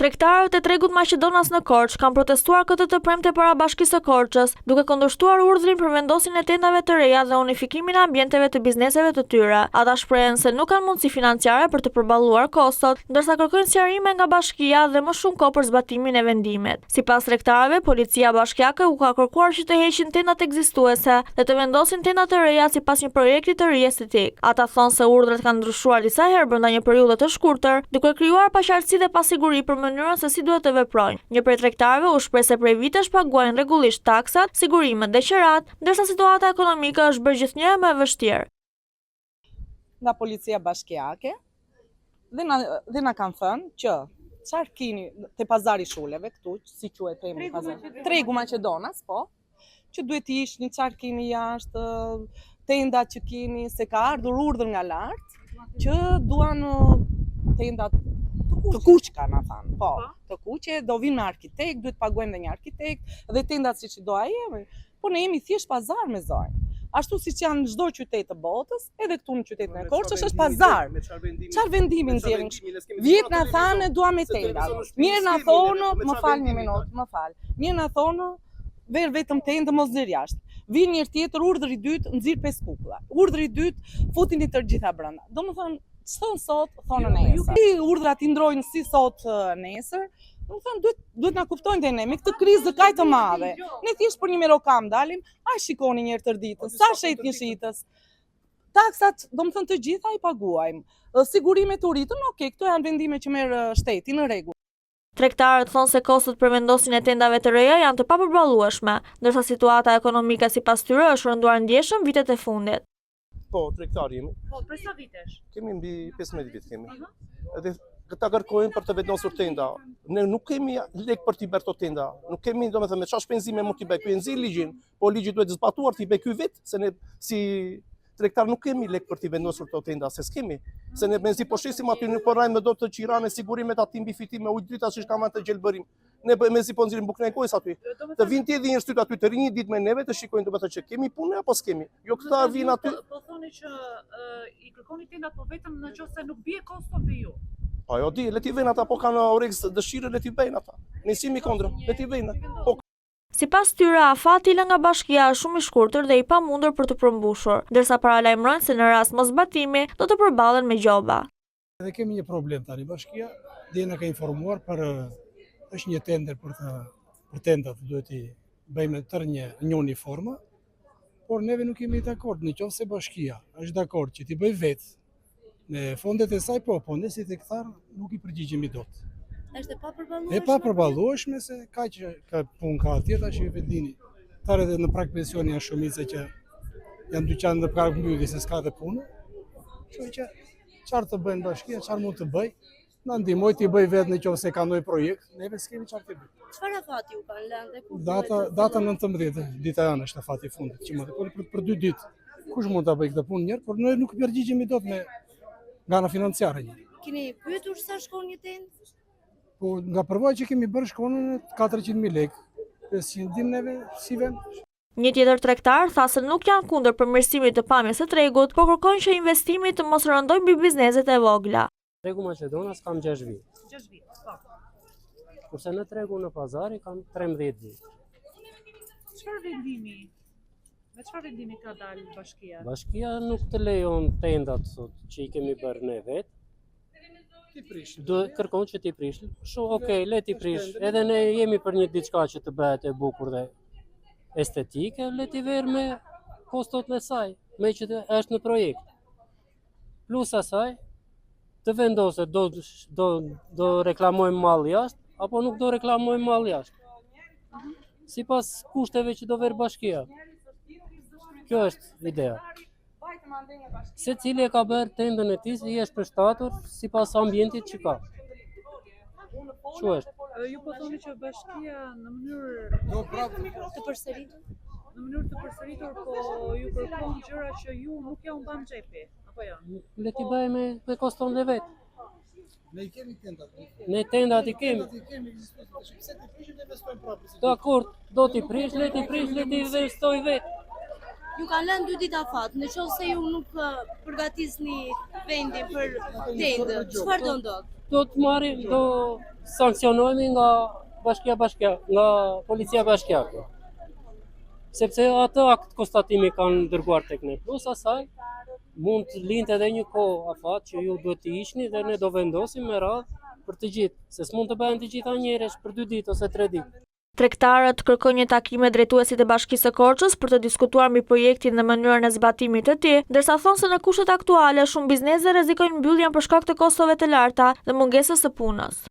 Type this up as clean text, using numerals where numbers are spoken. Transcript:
Tregtarët e tregut Maqedonas në Korçë kanë protestuar këtë të premte para Bashkisë së Korçës, duke kundërshtuar urdhrin për vendosjen e tendave të reja dhe unifikimin e ambienteve të bizneseve të tyre. Ata shprehen se nuk kanë mundësi financiare për të përballuar kostot, ndërsa kërkojnë sqarime nga bashkia dhe më shumë kohë për zbatimin e vendimit. Sipas tregtarëve, policia bashkiake u ka kërkuar që të heqin tendat ekzistuese dhe të vendosin tenda të reja sipas një projekti të ri estetik. Ata thonë se urdhrat kanë ndryshuar disa herë brenda një periudhe të shkurtër, duke krijuar paqartësi dhe pasiguri për mënyrën se si duhet të veprojnë. Një prej tregtarëve u shpreh se prej vitesh paguajnë rregullisht taksat, sigurimet dhe qerat, ndërsa situata ekonomike është bërë gjithnjë më e vështirë. Nga policia bashkiake dhe na kanë thënë që çfarë keni te pazari shuleve këtu, si quhet themi pazar. Tregu Maqedonas, po, që duhet të ishni çfarë keni jashtë, tendat që keni, se ka ardhur urdhër nga lart që duan tendat të kuqka, na thanë, po, të kuqe, do vinë me arkitekt, duhet paguajmë dhe një arkitekt, dhe tendat siç i do ai, po ne jemi thjesht pazar me zonjë. Ashtu siç janë në çdo qytet të botës, edhe këtu në qytetin e Korçës është pazar. Çfarë vendimi nxjerrin? Vjet na thanë dua me tenda. Mirë na thonë, më fal një minutë, më fal. Mirë na thonë, ver vetëm tendë mos nxjerr jashtë. Vin një tjetër urdhër i dytë, nxirr 5 kukulla. Urdhri i dytë, futin i tërë gjitha brenda. Domethënë ç'thon sot, thonë nesër. Urdhrat i ndrojnë si sot nesër. Domethënë duhet na kuptojnë dhe ne me këtë krizë kaq të madhe. Ne thjesht për një merokam dalim, ai shikoni një herë tër ditën, sa shet një shitës. Taksat, domethënë të gjitha i paguajmë. Sigurimet u rritën, okay, këto janë vendime që merr shteti, në rregull. Tregtarët thonë se kostot për vendosjen e tendave të reja janë të papërballueshme, ndërsa situata ekonomike sipas tyre është rënduar ndjeshëm vitet e fundit. Po, tregtar jemi. Po, për sa vitesh? Kemi mbi 15 vjet kemi. Edhe këta kërkojnë për të vendosur tenda. Ne nuk kemi lek për t'i bërë to tenda. Nuk kemi, domethënë, me çfarë shpenzime mund t'i bëj. Ky nxjerr ligjin, po ligji duhet zbatuar t'i bëj ky vet, se ne si tregtar nuk kemi lek për t'i vendosur to tenda, se s'kemi. Se ne mezi po shesim aty nuk po rajmë dot të qirane sigurimet aty mbi fitim me ujë drita siç kanë të gjelbërim. Ne mezi po nxjerrim bukën e kojës aty. Të vinë tjetër një shtyt aty të rinj një ditë me neve të shikojnë domethënë që kemi punë apo s'kemi. Jo këta vinë aty. Po thoni që i kërkoni tendat po vetëm nëse nuk bie kosto për ju. Po jo di, le t'i vënë ata, po kanë oreks dëshirë, le t'i bëjnë ata. Ne simi kundër, le t'i vënë. Po sipas tyre, afati nga bashkia është shumë i shkurtër dhe i pamundur për të përmbushur, ndërsa paralajmërojnë se në rast mosbatimi do të përballen me gjoba. Edhe kemi një problem tani, bashkia dhe na ka informuar për është një tender për tendat, duhet i bëjmë tërë një uniformë, por neve nuk jemi dakord, nëse bashkia është dakord që t'i bëj vetë në fondet e saj, po ne si tregtar nuk i përgjigjemi dot. Është e papërballueshme se ka punë ka tjetra që i vendini. Tare edhe në prag pensioni janë shumica që janë dyqan në prag mbyllje se s'ka të punë. Kështu që çfarë të bëjnë bashkia, çfarë mund të bëj? Na ndihmoj t'i bëj vetë nëse ka ndonjë projekt, neve s'kemi çfarë të bëjmë. Çfarë afati u kanë lënë dhe kur? Data 19, dita janë është afati i fundit, që më për 2 ditë. Kush mund ta bëj këtë punë njëherë, por ne nuk përgjigjemi dot me nga ana financiare. Keni pyetur sa shkon një tendë? Po nga përvoja që kemi bërë shkonën 400.000 lekë, 500 dim neve si vend. Një tjetër tregtar tha se nuk janë kundër përmirësimit të pamjes së tregut, por kërkojnë që investimi të mos rëndojë mbi bizneset e vogla. Tregu Maqedonas kam 6 vjet. 6 vjet, po. Kurse në tregu në pazari kam 13 vjet. Çfarë vendimi? Me çfarë vendimi ka dalë bashkia? Bashkia nuk të lejon tendat sot që i kemi bërë ne vetë. Do kërkon që t'i prish. Okej, le t'i prish. Edhe ne jemi për një diçka që të bëhet e bukur dhe estetike, le t'i ver me kostot e saj, me që është në projekt. Plus asaj, të vendoset do reklamojmë mall jashtë, apo nuk do reklamojmë mall jashtë. Sipas kushteve që do ver bashkia. Kjo është ideja. Se cili e ka bërë tendën e tij i është përshtatur sipas ambientit që ka. Çu është? Ju po thoni që bashkia në mënyrë Të përsëritur? Në mënyrë të përsëritur, po ju kërkon gjëra që ju nuk ja u mban xhepi, apo jo? Le t'i bëjmë me koston dhe vet. Ne i kemi tendat. Ne tendat i kemi. Dakor, do t'i prish, le t'i investoj vet. Ju kanë lënë 2 ditë afat, nëse ju nuk përgatisni vendin për tendë, çfarë do ndodh? Do të marrim, sankcionohemi nga nga policia bashkiake. Sepse atë akt konstatimi kanë dërguar tek ne. Plus asaj, mund të lindë edhe një kohë afat që ju duhet të ishni dhe ne do vendosim me radhë për të gjithë, se s'mund të bëhen të gjitha njerësh për 2 ditë ose 3 ditë. Tregtarët kërkojnë një takim me drejtuesit e Bashkisë së Korçës për të diskutuar mbi projektin dhe mënyrën e zbatimit të tij, ndërsa thonë se në kushtet aktuale shumë biznese rrezikojnë mbylljen për shkak të kostove të larta dhe mungesës së punës.